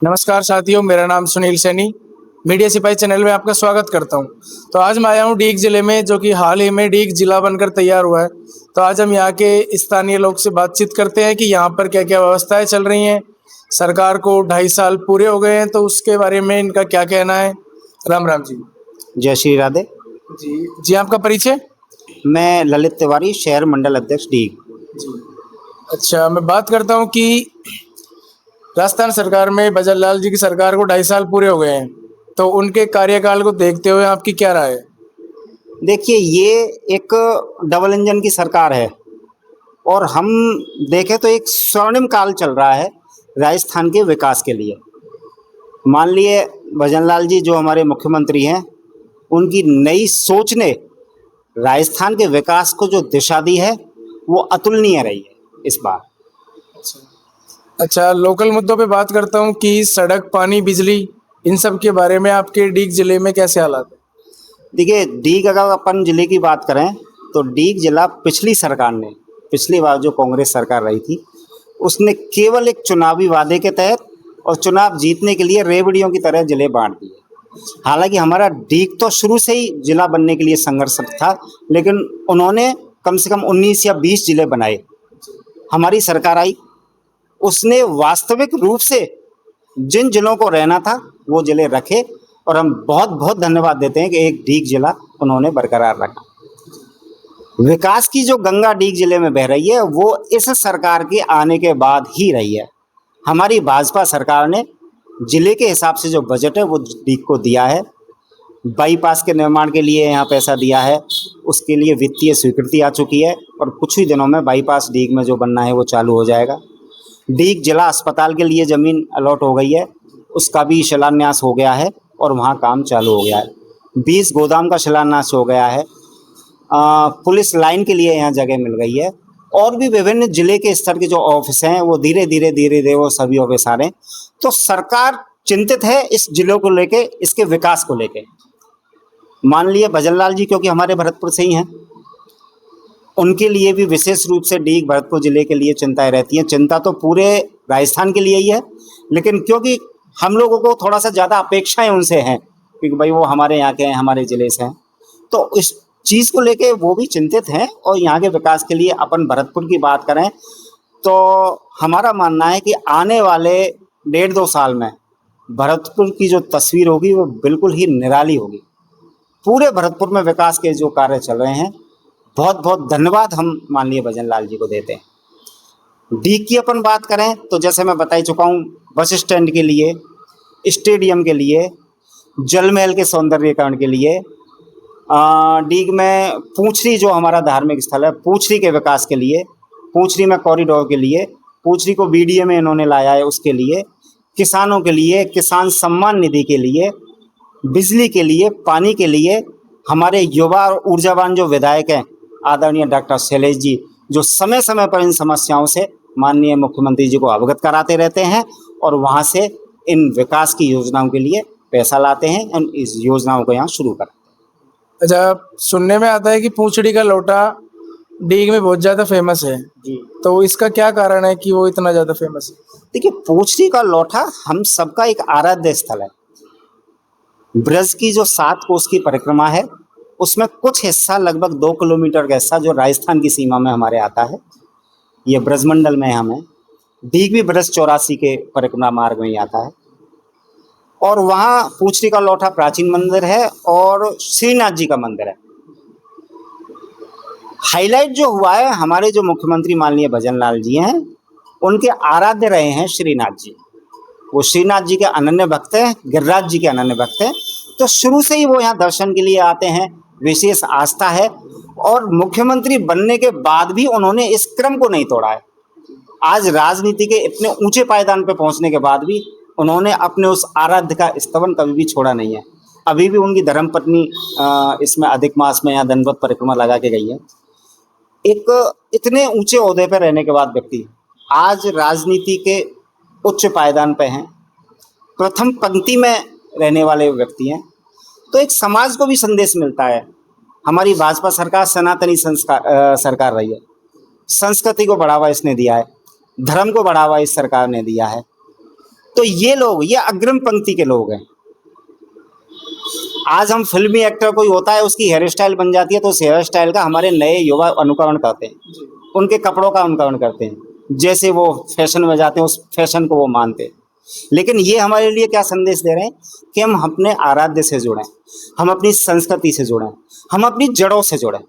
नमस्कार साथियों, मेरा नाम सुनील सैनी। मीडिया सिपाही चैनल में आपका स्वागत करता हूं। तो आज मैं आया हूं डीग जिले में, जो कि हाल ही में डीग जिला बनकर तैयार हुआ है। तो आज हम यहां के स्थानीय लोग से बातचीत करते हैं कि यहां पर क्या-क्या व्यवस्थाएं चल रही हैं। सरकार को 2.5 साल पूरे हो गए हैं, तो उसके बारे में इनका क्या कहना है। राम राम जी। जय श्री राधे। जी जी, आपका परिचय। मैं ललित तिवारी, शहर मंडल अध्यक्ष डीग। जी। अच्छा, मैं बात करता हूं कि राजस्थान सरकार में भजनलाल जी की सरकार को 2.5 साल पूरे हो गए हैं, तो उनके कार्यकाल को देखते हुए आपकी क्या राय है। देखिए, ये एक डबल इंजन की सरकार है और हम देखें तो एक स्वर्णिम काल चल रहा है राजस्थान के विकास के लिए। मान लिए भजनलाल जी जो हमारे मुख्यमंत्री हैं, उनकी नई सोच ने राजस्थान के विकास को जो दिशा दी है वो अतुलनीय रही है इस बार। अच्छा, लोकल मुद्दों पे बात करता हूँ कि सड़क, पानी, बिजली, इन सब के बारे में आपके डीग जिले में कैसे हालात है। देखिए, डीग अगर अपन जिले की बात करें तो डीग जिला पिछली सरकार ने, पिछली बार जो कांग्रेस सरकार रही थी, उसने केवल एक चुनावी वादे के तहत और चुनाव जीतने के लिए रेवड़ियों की तरह जिले बांट दिए। हालांकि हमारा डीग तो शुरू से ही जिला बनने के लिए संघर्षरत था, लेकिन उन्होंने कम से कम 19 या 20 जिले बनाए। हमारी सरकार आई, उसने वास्तविक रूप से जिन जिलों को रहना था वो जिले रखे और हम बहुत बहुत धन्यवाद देते हैं कि एक डीग जिला उन्होंने बरकरार रखा। विकास की जो गंगा डीग जिले में बह रही है वो इस सरकार के आने के बाद ही रही है। हमारी भाजपा सरकार ने जिले के हिसाब से जो बजट है वो डीग को दिया है। बाईपास के निर्माण के लिए यहाँ पैसा दिया है, उसके लिए वित्तीय स्वीकृति आ चुकी है और कुछ ही दिनों में बाईपास डीग में जो बनना है वो चालू हो जाएगा। डीग जिला अस्पताल के लिए ज़मीन अलॉट हो गई है, उसका भी शिलान्यास हो गया है और वहाँ काम चालू हो गया है। 20 गोदाम का शिलान्यास हो गया है। पुलिस लाइन के लिए यहाँ जगह मिल गई है और भी विभिन्न जिले के स्तर के जो ऑफिस हैं वो धीरे धीरे वो सभी ऑफिस आ रहे हैं। तो सरकार चिंतित है इस जिलों को लेके, इसके विकास को लेके। मान लिए भजनलाल जी क्योंकि हमारे भरतपुर से ही हैं, उनके लिए भी विशेष रूप से डीग भरतपुर जिले के लिए चिंताएं रहती हैं। चिंता तो पूरे राजस्थान के लिए ही है, लेकिन क्योंकि हम लोगों को थोड़ा सा ज़्यादा अपेक्षाएं उनसे हैं, क्योंकि भाई वो हमारे यहाँ के हैं, हमारे ज़िले से हैं, तो इस चीज़ को लेके वो भी चिंतित हैं। और यहाँ के विकास के लिए अपन भरतपुर की बात करें तो हमारा मानना है कि आने वाले 1.5-2 साल में भरतपुर की जो तस्वीर होगी वो बिल्कुल ही निराली होगी। पूरे भरतपुर में विकास के जो कार्य चल रहे हैं, बहुत बहुत धन्यवाद हम माननीय भजनलाल जी को देते हैं। डीग की अपन बात करें तो जैसे मैं बता ही चुका हूँ, बस स्टैंड के लिए, स्टेडियम के लिए, जल महल के सौंदर्यीकरण के लिए, डीग में पूंछरी जो हमारा धार्मिक स्थल है, पूंछरी के विकास के लिए, पूंछरी में कॉरिडोर के लिए, पूंछरी को बीडीए में इन्होंने लाया है, उसके लिए, किसानों के लिए, किसान सम्मान निधि के लिए, बिजली के लिए, पानी के लिए, हमारे युवा और ऊर्जावान जो विधायक हैं आदरणीय डॉक्टर शैलेश जी, जो समय समय पर इन समस्याओं से माननीय मुख्यमंत्री जी को अवगत कराते रहते हैं और वहाँ से इन विकास की योजनाओं के लिए पैसा लाते हैं और इस योजनाओं को यहाँ शुरू करते हैं। अच्छा, सुनने में आता है कि पूंछड़ी का लोटा डीग में बहुत ज़्यादा फेमस है जी, तो इसका क्या कारण है कि वो इतना ज़्यादा फेमस है। देखिए, पूंछड़ी का लोटा हम सबका एक आराध्य स्थल है। ब्रज की जो 7 कोस की परिक्रमा है उसमें कुछ हिस्सा, लगभग 2 किलोमीटर का हिस्सा जो राजस्थान की सीमा में हमारे आता है, ये ब्रजमंडल में हमें। डीग भी ब्रज 84 के परिक्रमा मार्ग में ही आता है और वहाँ पूंछड़ी का लोटा प्राचीन मंदिर है और श्रीनाथ जी का मंदिर है। हाईलाइट जो हुआ है, हमारे जो मुख्यमंत्री माननीय भजनलाल जी हैं, उनके आराध्य रहे हैं श्रीनाथ जी। वो श्रीनाथ जी के अनन्य भक्त हैं, गिरिराज जी के अनन्य भक्त हैं, तो शुरू से ही वो यहाँ दर्शन के लिए आते हैं, विशेष आस्था है। और मुख्यमंत्री बनने के बाद भी उन्होंने इस क्रम को नहीं तोड़ा है। आज राजनीति के इतने ऊंचे पायदान पर पहुंचने के बाद भी उन्होंने अपने उस आराध्य का स्तवन कभी भी छोड़ा नहीं है। अभी भी उनकी धर्मपत्नी इसमें अधिक मास में यहाँ दंडवत परिक्रमा लगा के गई है। एक इतने ऊंचे ओहदे पर रहने के बाद व्यक्ति आज राजनीति के उच्च पायदान पे हैं, प्रथम पंक्ति में रहने वाले व्यक्ति हैं, तो एक समाज को भी संदेश मिलता है। हमारी भाजपा सरकार सनातनी सरकार रही है, संस्कृति को बढ़ावा इसने दिया है, धर्म को बढ़ावा इस सरकार ने दिया है। तो ये लोग, ये अग्रिम पंक्ति के लोग हैं। आज हम फिल्मी एक्टर कोई होता है, उसकी हेयर स्टाइल बन जाती है, तो उस हेयर स्टाइल का हमारे नए युवा अनुकरण करते हैं, उनके कपड़ों का अनुकरण करते हैं, जैसे वो फैशन में जाते हैं उस फैशन को वो मानते हैं। लेकिन ये हमारे लिए क्या संदेश दे रहे हैं कि हम अपने आराध्य से जुड़ें, हम अपनी संस्कृति से जुड़ें, हम अपनी जड़ों से जुड़ें।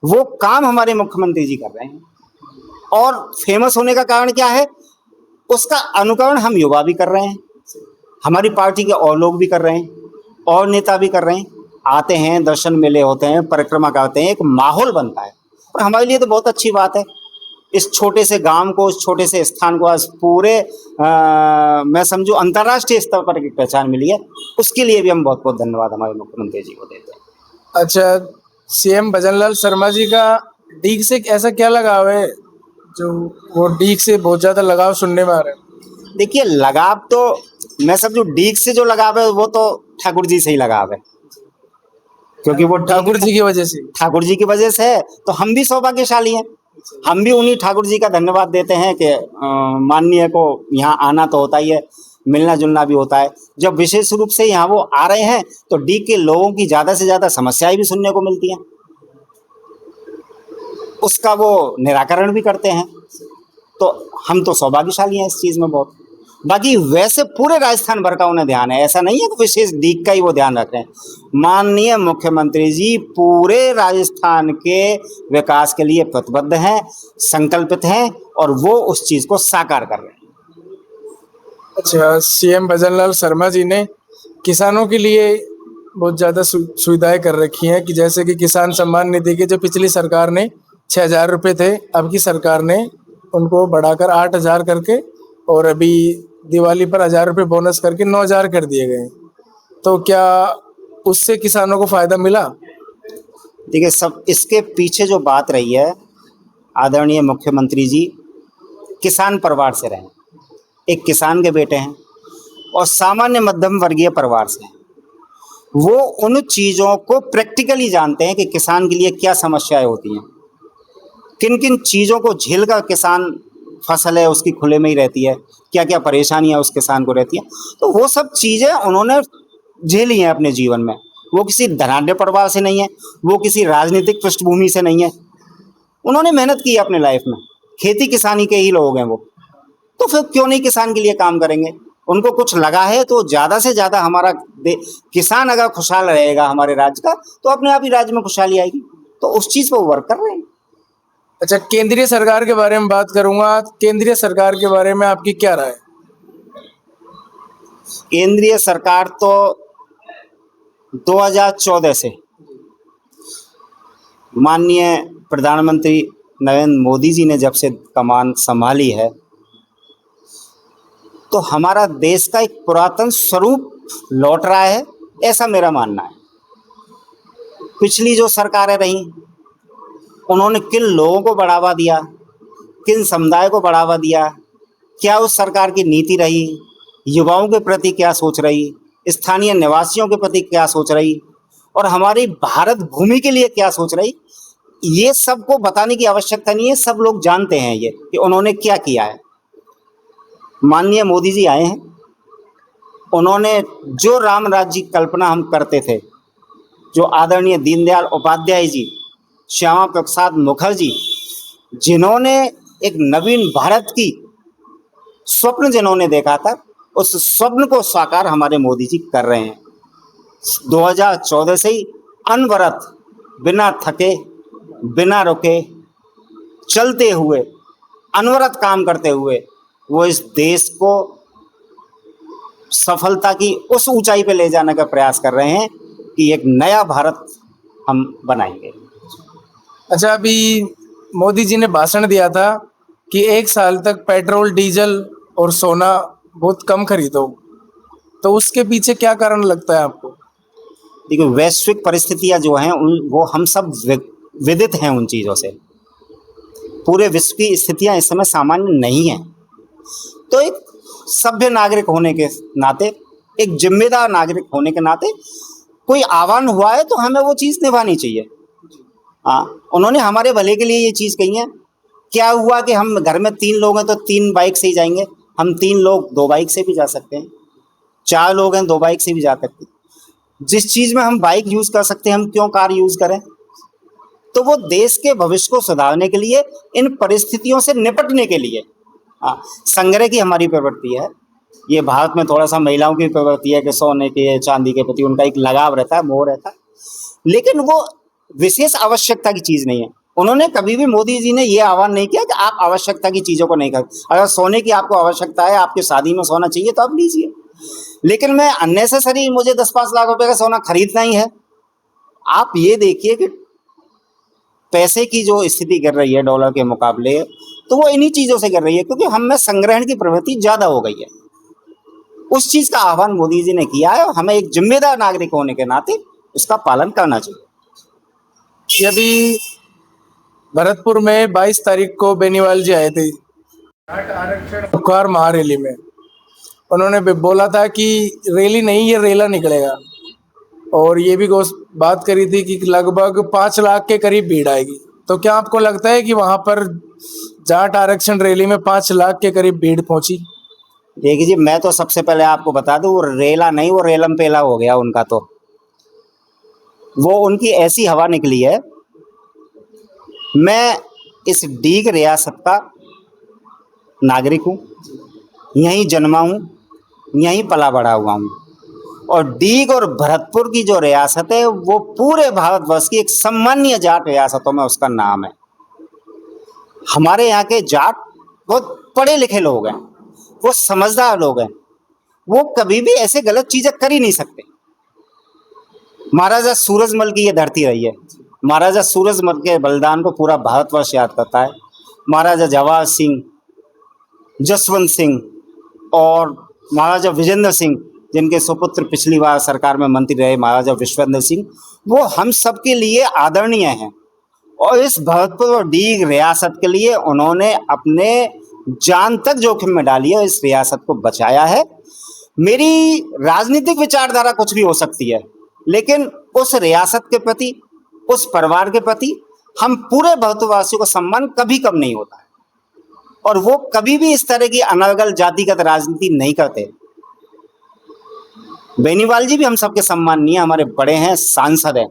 वो काम हमारे मुख्यमंत्री जी कर रहे हैं। और फेमस होने का कारण क्या है? उसका अनुकरण हम युवा भी कर रहे हैं, हमारी पार्टी के और लोग भी कर रहे हैं, और नेता भी कर रहे हैं। आते हैं, दर्शन मेले होते हैं, परिक्रमा करते हैं, एक माहौल बनता है। और हमारे लिए तो बहुत अच्छी बात है। इस छोटे से गांव को, इस छोटे से स्थान को आज पूरे मैं समझूं अंतर्राष्ट्रीय स्तर पर एक पहचान मिली है। उसके लिए भी हम बहुत बहुत धन्यवाद हमारे मुख्यमंत्री जी को देते हैं। अच्छा, सीएम भजनलाल शर्मा जी का डीग से ऐसा क्या लगाव है जो वो डीग से बहुत ज्यादा लगाव सुनने में आ रहा है? देखिए, लगाव तो मैं समझूं डीग से जो लगाव है वो तो ठाकुर जी से ही लगाव है, क्योंकि वो ठाकुर जी की वजह से। ठाकुर जी की वजह से है। तो हम भी सौभाग्यशाली हैं। हम भी उन्हीं ठाकुर जी का धन्यवाद देते हैं कि माननीय को यहाँ आना तो होता ही है, मिलना जुलना भी होता है। जब विशेष रूप से यहाँ वो आ रहे हैं तो डी के लोगों की ज़्यादा से ज़्यादा समस्याएं भी सुनने को मिलती हैं, उसका वो निराकरण भी करते हैं। तो हम तो सौभाग्यशाली हैं इस चीज़ में बहुत। बाकी वैसे पूरे राजस्थान भर का उन्हें ध्यान है, ऐसा नहीं है कि विशेष डीग का ही वो ध्यान रख रहे हैं। माननीय मुख्यमंत्री जी पूरे राजस्थान के विकास के लिए प्रतिबद्ध हैं, संकल्पित हैं, और वो उस चीज़ को साकार कर रहे हैं। अच्छा, सीएम भजनलाल शर्मा जी ने किसानों के लिए बहुत ज़्यादा सुविधाएं कर रखी हैं, कि जैसे कि किसान सम्मान निधि के जो पिछली सरकार ने 6,000 रुपये थे, अब की सरकार ने उनको बढ़ाकर 8,000 करके, और अभी दिवाली पर 1,000 रुपये बोनस करके 9,000 कर दिए गए। तो क्या उससे किसानों को फायदा मिला? देखिए, सब इसके पीछे जो बात रही है, आदरणीय मुख्यमंत्री जी किसान परिवार से रहे, एक किसान के बेटे हैं और सामान्य मध्यम वर्गीय परिवार से हैं। वो उन चीज़ों को प्रैक्टिकली जानते हैं कि किसान के लिए क्या समस्याएं होती हैं, किन किन चीज़ों को झेल कर किसान फसल है उसकी खुले में ही रहती है, क्या क्या परेशानियां उस किसान को रहती है। तो वो सब चीज़ें उन्होंने झेली हैं अपने जीवन में। वो किसी धनाढ्य परिवार से नहीं है, वो किसी राजनीतिक पृष्ठभूमि से नहीं है। उन्होंने मेहनत की है अपने लाइफ में, खेती किसानी के ही लोग हैं वो। तो फिर क्यों नहीं किसान के लिए काम करेंगे? उनको कुछ लगा है तो ज़्यादा से ज़्यादा हमारा किसान अगर खुशहाल रहेगा हमारे राज्य का, तो अपने आप ही राज्य में खुशहाली आएगी। तो उस चीज़ पर वो वर्क कर रहे हैं। अच्छा, केंद्रीय सरकार के बारे में बात करूंगा। केंद्रीय सरकार के बारे में आपकी क्या राय है? केंद्रीय सरकार तो 2014 से माननीय प्रधानमंत्री नरेंद्र मोदी जी ने जब से कमान संभाली है, तो हमारा देश का एक पुरातन स्वरूप लौट रहा है, ऐसा मेरा मानना है। पिछली जो सरकारें रहीं, उन्होंने किन लोगों को बढ़ावा दिया, किन समुदाय को बढ़ावा दिया, क्या उस सरकार की नीति रही, युवाओं के प्रति क्या सोच रही, स्थानीय निवासियों के प्रति क्या सोच रही, और हमारी भारत भूमि के लिए क्या सोच रही, ये सबको बताने की आवश्यकता नहीं है। सब लोग जानते हैं ये कि उन्होंने क्या किया है। माननीय मोदी जी आए हैं, उन्होंने जो राम राज्य की कल्पना हम करते थे, जो आदरणीय दीनदयाल उपाध्याय जी, श्यामा प्रसाद मुखर्जी, जिन्होंने एक नवीन भारत की स्वप्न जिन्होंने देखा था, उस स्वप्न को साकार हमारे मोदी जी कर रहे हैं। 2014 से ही अनवरत, बिना थके, बिना रुके, चलते हुए, अनवरत काम करते हुए वो इस देश को सफलता की उस ऊंचाई पे ले जाने का प्रयास कर रहे हैं कि एक नया भारत हम बनाएंगे। अच्छा, अभी मोदी जी ने भाषण दिया था कि 1 साल तक पेट्रोल, डीजल और सोना बहुत कम खरीदो, तो उसके पीछे क्या कारण लगता है आपको? देखिए, वैश्विक परिस्थितियां जो हैं वो हम सब विदित हैं उन चीज़ों से। पूरे विश्व की स्थितियां इस समय सामान्य नहीं हैं। तो एक सभ्य नागरिक होने के नाते, एक जिम्मेदार नागरिक होने के नाते, कोई आह्वान हुआ है तो हमें वो चीज़ निभानी चाहिए। हाँ, उन्होंने हमारे भले के लिए ये चीज़ कही है। क्या हुआ कि हम घर में 3 लोग हैं तो 3 बाइक से ही जाएंगे? हम 3 लोग 2 बाइक से भी जा सकते हैं, 4 लोग हैं 2 बाइक से भी जा सकते हैं। जिस चीज में हम बाइक यूज कर सकते हैं हम क्यों कार यूज करें? तो वो देश के भविष्य को सुधारने के लिए, इन परिस्थितियों से निपटने के लिए। हाँ, संग्रह की हमारी प्रवृत्ति है। ये भारत में थोड़ा सा महिलाओं की प्रवृत्ति है कि सोने के चांदी के प्रति उनका एक लगाव रहता है, मोह रहता है, लेकिन वो विशेष आवश्यकता की चीज नहीं है। उन्होंने कभी भी, मोदी जी ने ये आह्वान नहीं किया कि आप आवश्यकता की चीजों को नहीं कर, अगर सोने की आपको आवश्यकता है, आपकी शादी में सोना चाहिए तो आप लीजिए, लेकिन मैं अननेसेसरी मुझे 10-5 लाख रुपए का सोना खरीदना ही है। आप ये देखिए कि पैसे की जो स्थिति कर रही है डॉलर के मुकाबले, तो वो इन्हीं चीजों से कर रही है, क्योंकि हम में संग्रहण की प्रवृत्ति ज्यादा हो गई है। उस चीज का आह्वान मोदी जी ने किया है और हमें एक जिम्मेदार नागरिक होने के नाते उसका पालन करना चाहिए। ये अभी भरतपुर में 22 तारीख को बेनीवाल जी आए थे जाट आरक्षण कार महारैली में। उन्होंने भी बोला था कि रैली नहीं, ये रेला निकलेगा, और ये भी बात करी थी कि लगभग 5 लाख के करीब भीड़ आएगी। तो क्या आपको लगता है कि वहां पर जाट आरक्षण रैली में 5 लाख के करीब भीड़ पहुंची? देखिए जी, मैं तो सबसे पहले आपको बता दूं, वो रेला नहीं, वो रेलम पेला हो गया उनका। तो वो उनकी ऐसी हवा निकली है। मैं इस डीग रियासत का नागरिक हूँ, यहीं जन्मा हूँ, यहीं पला बड़ा हुआ हूँ, और डीग और भरतपुर की जो रियासत है वो पूरे भारतवर्ष की एक सम्मानीय जाट रियासतों में उसका नाम है। हमारे यहाँ के जाट बहुत पढ़े लिखे लोग हैं, वो समझदार लोग हैं, वो कभी भी ऐसे गलत चीजें कर ही नहीं सकते। महाराजा सूरजमल की ये धरती रही है। महाराजा सूरजमल के बलिदान को पूरा भारतवर्ष याद करता है। महाराजा जवाहर सिंह, जसवंत सिंह और महाराजा विजेंद्र सिंह, जिनके सुपुत्र पिछली बार सरकार में मंत्री रहे महाराजा विश्वेंद्र सिंह, वो हम सबके लिए आदरणीय हैं। और इस भरतपुर और डीग रियासत के लिए उन्होंने अपने जान तक जोखिम में डाली है, इस रियासत को बचाया है। मेरी राजनीतिक विचारधारा कुछ भी हो सकती है, लेकिन उस रियासत के प्रति, उस परिवार के प्रति हम पूरे भारतवासियों का सम्मान कभी कम नहीं होता है, और वो कभी भी इस तरह की अनर्गल जातिगत राजनीति नहीं करते। बेनीवाल जी भी हम सबके सम्माननीय, हमारे बड़े हैं, सांसद हैं।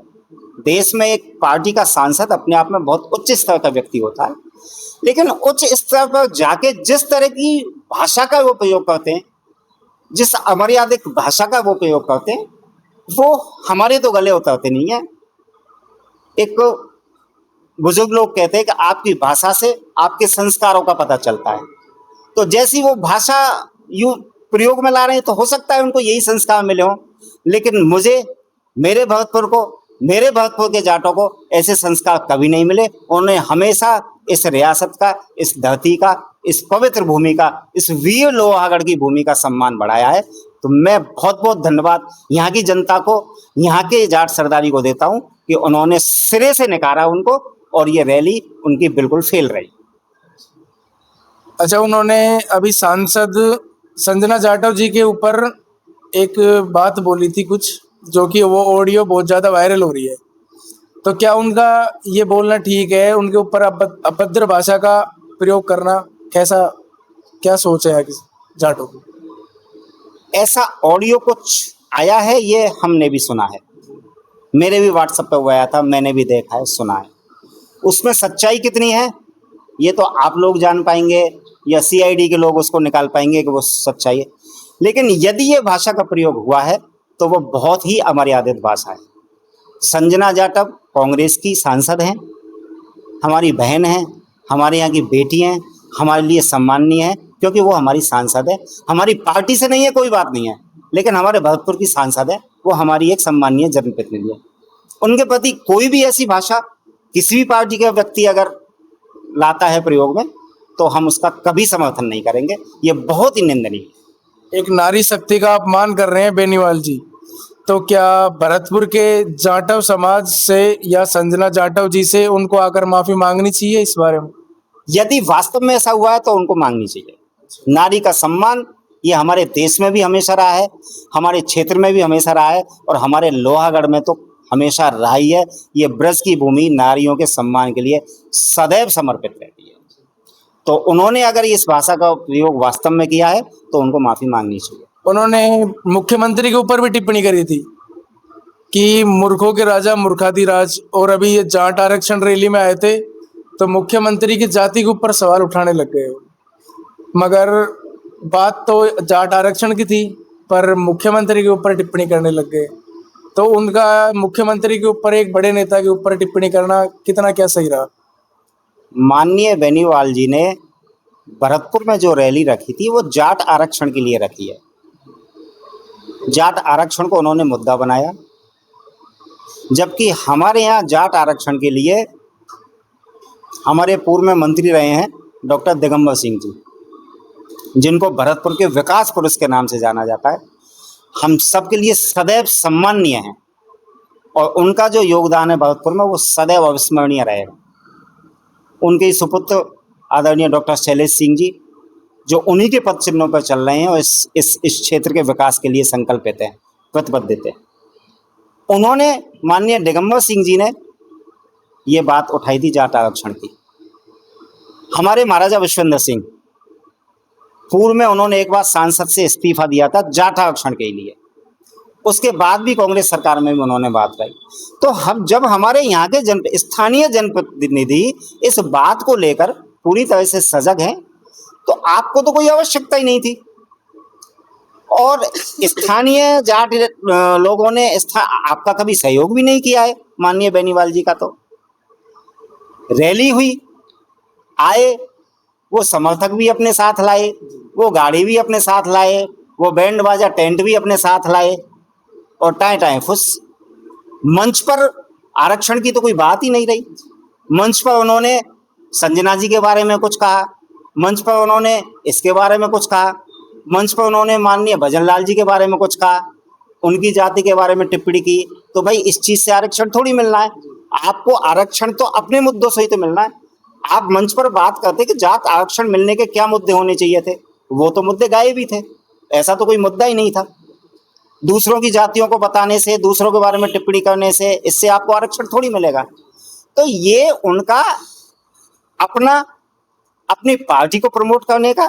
देश में एक पार्टी का सांसद अपने आप में बहुत उच्च स्तर का व्यक्ति होता है, लेकिन उच्च स्तर पर जाके जिस तरह की भाषा का वो प्रयोग करते हैं, जिस अमर्यादित भाषा का वो प्रयोग करते हैं, वो हमारे तो गले उतरते नहीं है। एक बुजुर्ग लोग कहते हैं कि आपकी भाषा से आपके संस्कारों का पता चलता है। तो जैसी वो भाषा यूं प्रयोग में ला रहे हैं, तो हो सकता है उनको यही संस्कार मिले हों, लेकिन मुझे, मेरे भरतपुर के जाटों को ऐसे संस्कार कभी नहीं मिले। उन्होंने हमेशा इस रियासत का, इस धरती का, इस पवित्र भूमि का, इस वीर लोहागढ़ की भूमि का सम्मान बढ़ाया है। तो मैं बहुत बहुत धन्यवाद यहाँ की जनता को, यहाँ के जाट सरदारी को देता हूँ कि उन्होंने सिरे से नकारा उनको, और ये रैली उनकी बिल्कुल फेल रही। अच्छा, उन्होंने अभी सांसद संजना जाटव जी के ऊपर एक बात बोली थी कुछ, जो कि वो ऑडियो बहुत ज़्यादा वायरल हो रही है। तो क्या उनका ये बोलना ठीक है, उनके ऊपर अभद्र भाषा का प्रयोग करना? कैसा, क्या सोच है जाटों की? ऐसा ऑडियो कुछ आया है, ये हमने भी सुना है, मेरे भी व्हाट्सएप पे वो आया था, मैंने भी देखा है, सुना है। उसमें सच्चाई कितनी है ये तो आप लोग जान पाएंगे, या सीआईडी के लोग उसको निकाल पाएंगे कि वो सच्चाई है। लेकिन यदि ये भाषा का प्रयोग हुआ है तो वो बहुत ही अमर्यादित भाषा है। संजना जाटव कांग्रेस की सांसद हैं, हमारी बहन हैं, हमारे यहाँ की बेटी हैं, हमारे लिए सम्माननीय है, क्योंकि वो हमारी सांसद है। हमारी पार्टी से नहीं है, कोई बात नहीं है, लेकिन हमारे भरतपुर की सांसद है, वो हमारी एक सम्माननीय जनप्रतिनिधि है। उनके प्रति कोई भी ऐसी भाषा किसी भी पार्टी का व्यक्ति अगर लाता है प्रयोग में, तो हम उसका कभी समर्थन नहीं करेंगे। ये बहुत ही निंदनीय है। एक नारी शक्ति का अपमान कर रहे हैं बेनीवाल जी। तो क्या भरतपुर के जाटव समाज से या संजना जाटव जी से उनको आकर माफी मांगनी चाहिए इस बारे में? यदि वास्तव में ऐसा हुआ है तो उनको मांगनी चाहिए। नारी का सम्मान ये हमारे देश में भी हमेशा रहा है, हमारे क्षेत्र में भी हमेशा रहा है, और हमारे लोहागढ़ में तो हमेशा रहा ही है। ये ब्रज की भूमि नारियों के सम्मान के लिए सदैव समर्पित रहती है। तो उन्होंने अगर इस भाषा का प्रयोग वास्तव में किया है तो उनको माफी मांगनी चाहिए। उन्होंने मुख्यमंत्री के ऊपर भी टिप्पणी करी थी कि मूर्खों के राजा मूर्खाधिराज, और अभी ये जाट आरक्षण रैली में आए थे तो मुख्यमंत्री की जाति के ऊपर सवाल उठाने लग गए। मगर बात तो जाट आरक्षण की थी, पर मुख्यमंत्री के ऊपर टिप्पणी करने लग गए। तो उनका मुख्यमंत्री के ऊपर, एक बड़े नेता के ऊपर टिप्पणी करना कितना क्या सही रहा? माननीय बेनीवाल जी ने भरतपुर में जो रैली रखी थी वो जाट आरक्षण के लिए रखी है। जाट आरक्षण को उन्होंने मुद्दा बनाया, जबकि हमारे यहाँ जाट आरक्षण के लिए हमारे पूर्व में मंत्री रहे हैं डॉक्टर दिगंबर सिंह जी, जिनको भरतपुर के विकास पुरुष के नाम से जाना जाता है, हम सबके लिए सदैव सम्माननीय हैं और उनका जो योगदान है भरतपुर में वो सदैव अविस्मरणीय रहेगा। उनके सुपुत्र आदरणीय डॉक्टर शैलेश सिंह जी, जो उन्हीं के पद चिन्हों पर चल रहे हैं और इस क्षेत्र के विकास के लिए संकल्पित हैं, प्रतिबद्ध हैं। उन्होंने, माननीय दिगंबर सिंह जी ने ये बात उठाई थी जाट आरक्षण की। हमारे महाराजा विश्वेंद्र सिंह, पूर्व में उन्होंने एक बार सांसद से इस्तीफा दिया था जाट आरक्षण के लिए, उसके बाद भी कांग्रेस सरकार में भी उन्होंने बात कही। तो हम जब हमारे यहाँ के स्थानीय जनप्रतिनिधि इस बात को लेकर पूरी तरह से सजग हैं तो आपको तो कोई आवश्यकता ही नहीं थी। और स्थानीय जाट लोगों ने आपका कभी सहयोग भी नहीं किया है। माननीय बेनीवाल जी का तो रैली हुई, आए, वो समर्थक भी अपने साथ लाए, वो गाड़ी भी अपने साथ लाए, वो बैंड बाजा टेंट भी अपने साथ लाए और टाएं टाएं फुस। मंच पर आरक्षण की तो कोई बात ही नहीं रही। मंच पर उन्होंने संजना जी के बारे में कुछ कहा, मंच पर उन्होंने इसके बारे में कुछ कहा, मंच पर उन्होंने माननीय भजनलाल जी के बारे में कुछ कहा, उनकी जाति के बारे में टिप्पणी की। तो भाई इस चीज से आरक्षण थोड़ी मिलना है, आपको आरक्षण तो अपने मुद्दों से ही तो मिलना है। आप मंच पर बात करते कि जात आरक्षण मिलने के क्या मुद्दे होने चाहिए थे, वो तो मुद्दे गायब ही थे, ऐसा तो कोई मुद्दा ही नहीं था। दूसरों की जातियों को बताने से, दूसरों के बारे में टिप्पणी करने से, इससे आपको आरक्षण थोड़ी मिलेगा। तो ये उनका अपनी पार्टी को प्रमोट करने का,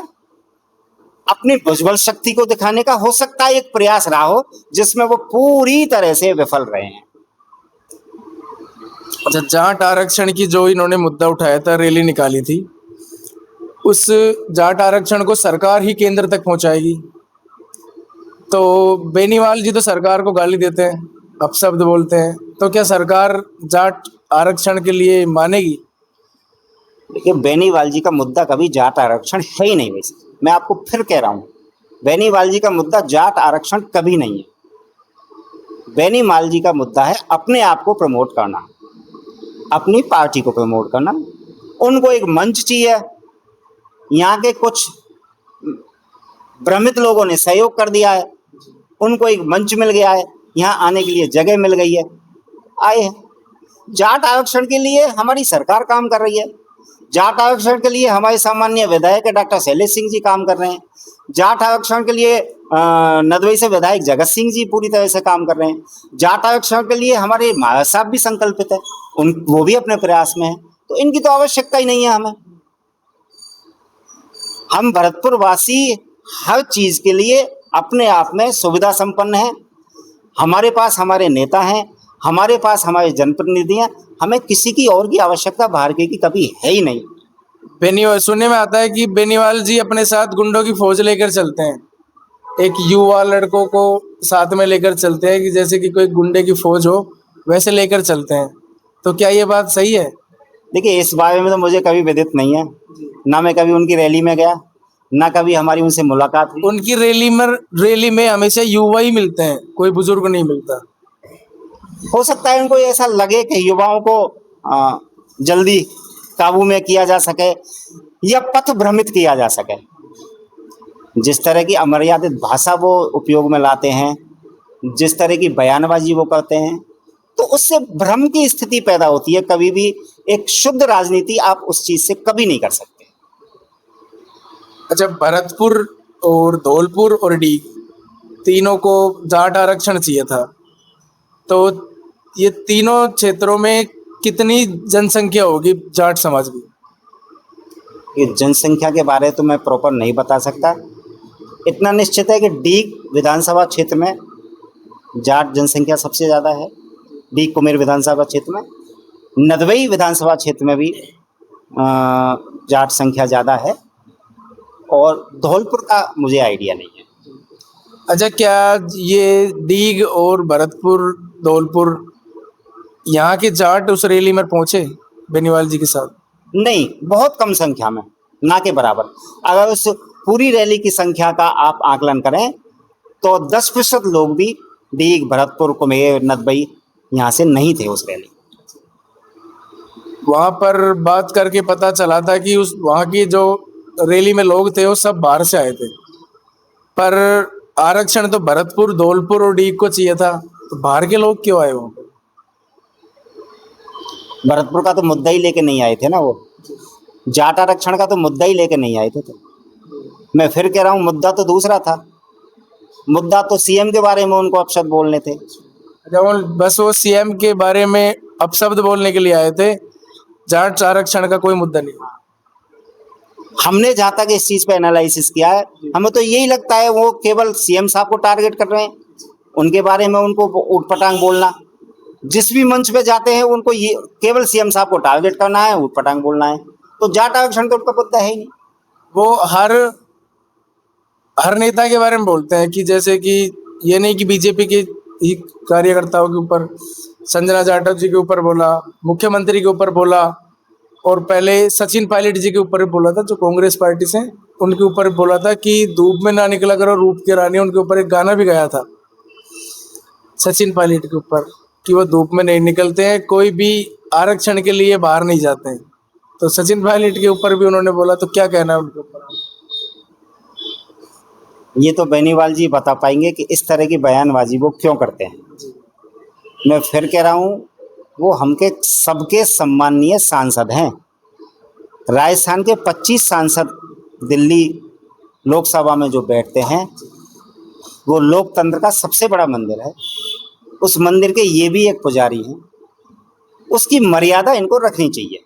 अपनी भुजबल शक्ति को दिखाने का हो सकता है एक प्रयास रहा हो, जिसमें वो पूरी तरह से विफल रहे हैं। अच्छा, जाट आरक्षण की जो इन्होंने मुद्दा उठाया था, रैली निकाली थी, उस जाट आरक्षण को सरकार ही केंद्र तक पहुंचाएगी। तो बेनीवाल जी तो सरकार को गाली देते हैं, अपशब्द बोलते हैं, तो क्या सरकार जाट आरक्षण के लिए मानेगी? देखिए, बेनीवाल जी का मुद्दा कभी जाट आरक्षण है ही नहीं। वैसे मैं आपको फिर कह रहा हूँ, बेनीवाल जी का मुद्दा जाट आरक्षण कभी नहीं है। बेनीवाल जी का मुद्दा है अपने आप को प्रमोट करना, अपनी पार्टी को प्रमोट करना। उनको एक मंच चाहिए। यहाँ के कुछ भ्रमित लोगों ने सहयोग कर दिया है, उनको एक मंच मिल गया है, यहाँ आने के लिए जगह मिल गई है, आए हैं। जाट आरक्षण के लिए हमारी सरकार काम कर रही है, जाट आरक्षण के लिए हमारे सामान्य विधायक डॉक्टर शैलेश सिंह जी काम कर रहे हैं, जाट आरक्षण के लिए नदवई से विधायक जगत सिंह जी पूरी तरह से काम कर रहे हैं, जाट आरक्षण के लिए हमारे महाराज साहब भी संकल्पित है, वो भी अपने प्रयास में है। तो इनकी तो आवश्यकता ही नहीं है हमें। हम भरतपुर वासी हर चीज के लिए अपने आप में सुविधा संपन्न हैं। हमारे पास हमारे नेता हैं, हमारे पास हमारे जनप्रतिनिधि हैं, हमें किसी की और की आवश्यकता बाहर की कभी है ही नहीं। बेनीवाल, सुनने में आता है कि बेनीवाल जी अपने साथ गुंडों की फौज लेकर चलते हैं, एक युवा लड़कों को साथ में लेकर चलते हैं कि जैसे कि कोई गुंडे की फौज हो वैसे लेकर चलते हैं। तो क्या ये बात सही है? देखिए, इस बारे में तो मुझे कभी विदित नहीं है, ना मैं कभी उनकी रैली में गया, ना कभी हमारी उनसे मुलाकात हुई। उनकी रैली में हमेशा युवा ही मिलते हैं, कोई बुजुर्ग नहीं मिलता। हो सकता है उनको ऐसा लगे कि युवाओं को जल्दी काबू में किया जा सके या पथ भ्रमित किया जा सके। जिस तरह की अमर्यादित भाषा वो उपयोग में लाते हैं, जिस तरह की बयानबाजी वो करते हैं, तो उससे भ्रम की स्थिति पैदा होती है। कभी भी एक शुद्ध राजनीति आप उस चीज से कभी नहीं कर सकते। अच्छा, भरतपुर और धौलपुर और डीग तीनों को जाट आरक्षण चाहिए था, तो ये तीनों क्षेत्रों में कितनी जनसंख्या होगी जाट समाज की? ये जनसंख्या के बारे तो मैं प्रॉपर नहीं बता सकता। इतना निश्चित है कि डीग विधानसभा क्षेत्र में जाट जनसंख्या सबसे ज़्यादा है। डीग कुमेर विधानसभा क्षेत्र में, नदबई विधानसभा क्षेत्र में भी जाट संख्या ज़्यादा है, और धौलपुर का मुझे आइडिया नहीं है। अच्छा, क्या ये डीग और भरतपुर, धौलपुर, यहाँ के जाट उस रैली में पहुंचे बेनीवाल जी के साथ? नहीं, बहुत कम संख्या में, ना के बराबर। अगर उस पूरी रैली की संख्या का आप आकलन करें तो 10% लोग भी डीग, भरतपुर, कुमेर, नदबई यहाँ से नहीं थे उस रैली। वहाँ पर बात करके पता चला था कि उस वहाँ की जो रैली में लोग थे वो सब बाहर से आए थे, पर आरक्षण तो भरतपुर, धौलपुर और डीग को चाहिए था, तो बाहर के लोग क्यों आए? वो भरतपुर का तो मुद्दा ही लेके नहीं आए थे ना, वो जाट आरक्षण का तो मुद्दा ही लेके नहीं आए थे। तो मैं फिर कह रहा हूँ, मुद्दा तो दूसरा था। मुद्दा तो सीएम के बारे में उनको अपशब्द बोलने थे। जब बस वो सीएम के बारे में अपशब्द बोलने के लिए आए थे, जाट आरक्षण का कोई मुद्दा नहीं। हमने जहाँ तक इस चीज़ पे एनालिसिस किया है, हमें तो यही लगता है वो केवल सीएम साहब को टारगेट कर रहे हैं, उनके बारे में उनको ऊटपटांग बोलना। जिस भी मंच पे जाते हैं उनको ये केवल सीएम साहब को टारगेट करना है, ऊटपटांग बोलना है। तो जाट आरक्षण तो उनका मुद्दा है ही नहीं। वो हर नेता के बारे में बोलते हैं कि जैसे कि ये नहीं कि बीजेपी के ही कार्यकर्ताओं के ऊपर, संजना जाटव जी के ऊपर बोला, मुख्यमंत्री के ऊपर बोला, और पहले सचिन पायलट जी के ऊपर भी बोला था, जो कांग्रेस पार्टी से, उनके ऊपर बोला था कि धूप में ना निकला करो रूप की रानी। उनके ऊपर एक गाना भी गाया था सचिन पायलट के ऊपर कि वो धूप में नहीं निकलते हैं, कोई भी आरक्षण के लिए बाहर नहीं जाते हैं। तो सचिन पायलट के ऊपर भी उन्होंने बोला, तो क्या कहना है उनके ऊपर? ये तो बेनीवाल जी बता पाएंगे कि इस तरह की बयानबाजी वो क्यों करते हैं। मैं फिर कह रहा हूँ, वो हमके सबके सम्माननीय सांसद हैं। राजस्थान के 25 सांसद दिल्ली लोकसभा में जो बैठते हैं, वो लोकतंत्र का सबसे बड़ा मंदिर है। उस मंदिर के ये भी एक पुजारी हैं। उसकी मर्यादा इनको रखनी चाहिए।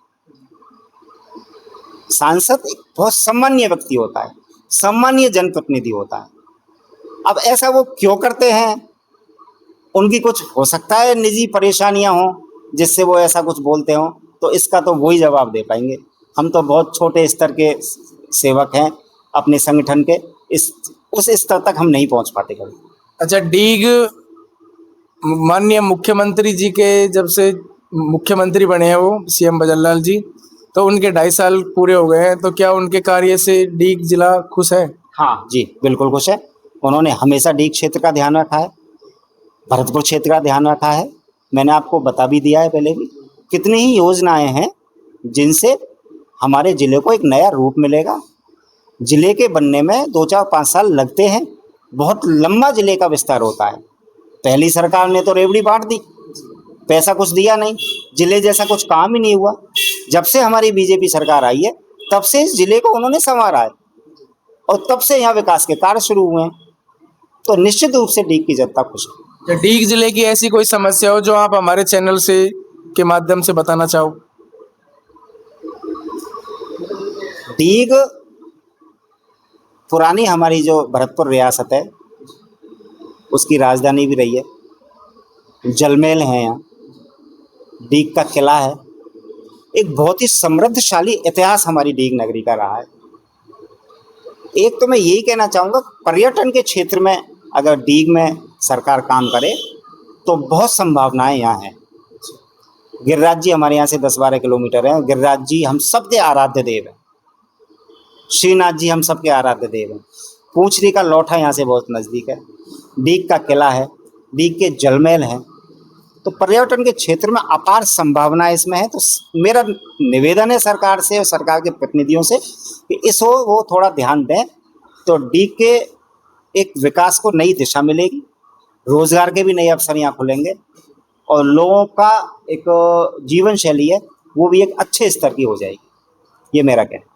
सांसद एक बहुत सम्मानीय व्यक्ति होता है, सम्मानीय जनप्रतिनिधि होता है। अब ऐसा वो क्यों करते हैं? उनकी कुछ हो सकता है निजी परेशानियां हों जिससे वो ऐसा कुछ बोलते हों, तो इसका तो वही जवाब दे पाएंगे। हम तो बहुत छोटे स्तर के सेवक हैं अपने संगठन के, उस स्तर तक हम नहीं पहुंच पाते कभी। अच्छा, डीग माननीय मुख्यमंत्री जी के जब से मुख्यमंत्री बने हैं वो सीएम भजनलाल जी, तो उनके 2.5 साल पूरे हो गए हैं, तो क्या उनके कार्य से डीग जिला खुश है? हाँ जी, बिल्कुल खुश है। उन्होंने हमेशा डीग क्षेत्र का ध्यान रखा है, भरतपुर क्षेत्र का ध्यान रखा है। मैंने आपको बता भी दिया है पहले भी, कितनी ही योजनाएं हैं जिनसे हमारे ज़िले को एक नया रूप मिलेगा। ज़िले के बनने में 2, 4, 5 साल लगते हैं। बहुत लंबा ज़िले का विस्तार होता है। पहली सरकार ने तो रेवड़ी बांट दी, पैसा कुछ दिया नहीं, ज़िले जैसा कुछ काम ही नहीं हुआ। जब से हमारी बीजेपी सरकार आई है, तब से इस ज़िले को उन्होंने संवारा है, और तब से यहाँ विकास के कार्य शुरू हुए हैं। तो निश्चित रूप से डीग की जनता खुश है। डीग जिले की ऐसी कोई समस्या हो जो आप हमारे चैनल से के माध्यम से बताना चाहो? डीग पुरानी हमारी जो भरतपुर रियासत है उसकी राजधानी भी रही है। जलमहल है यहाँ, डीग का किला है। एक बहुत ही समृद्धशाली इतिहास हमारी डीग नगरी का रहा है। एक तो मैं यही कहना चाहूँगा, पर्यटन के क्षेत्र में अगर डीग में सरकार काम करे तो बहुत संभावनाएं यहाँ हैं। गिरिराज जी हमारे यहाँ से 10-12 किलोमीटर हैं। गिरिराज जी हम सबके आराध्य देव हैं। श्रीनाथ जी हम सबके आराध्य देव हैं। पूंछरी का लौठा यहाँ से बहुत नज़दीक है। डीग का किला है, डीग के जलमहल हैं। तो पर्यटन के क्षेत्र में अपार संभावनाएं इसमें है। तो मेरा निवेदन है सरकार से और सरकार के प्रतिनिधियों से कि वो थोड़ा ध्यान दें, तो डीग के एक विकास को नई दिशा मिलेगी, रोजगार के भी नए अवसर यहाँ खुलेंगे, और लोगों का एक जीवन शैली है वो भी एक अच्छे स्तर की हो जाएगी। ये मेरा कहना।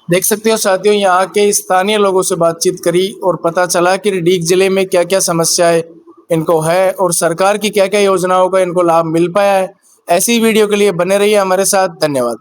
देख सकते हो साथियों, यहाँ के स्थानीय लोगों से बातचीत करी और पता चला कि डीग जिले में क्या क्या समस्याएं इनको है और सरकार की क्या क्या योजनाओं का इनको लाभ मिल पाया है। ऐसी वीडियो के लिए बने रहिए हमारे साथ। धन्यवाद।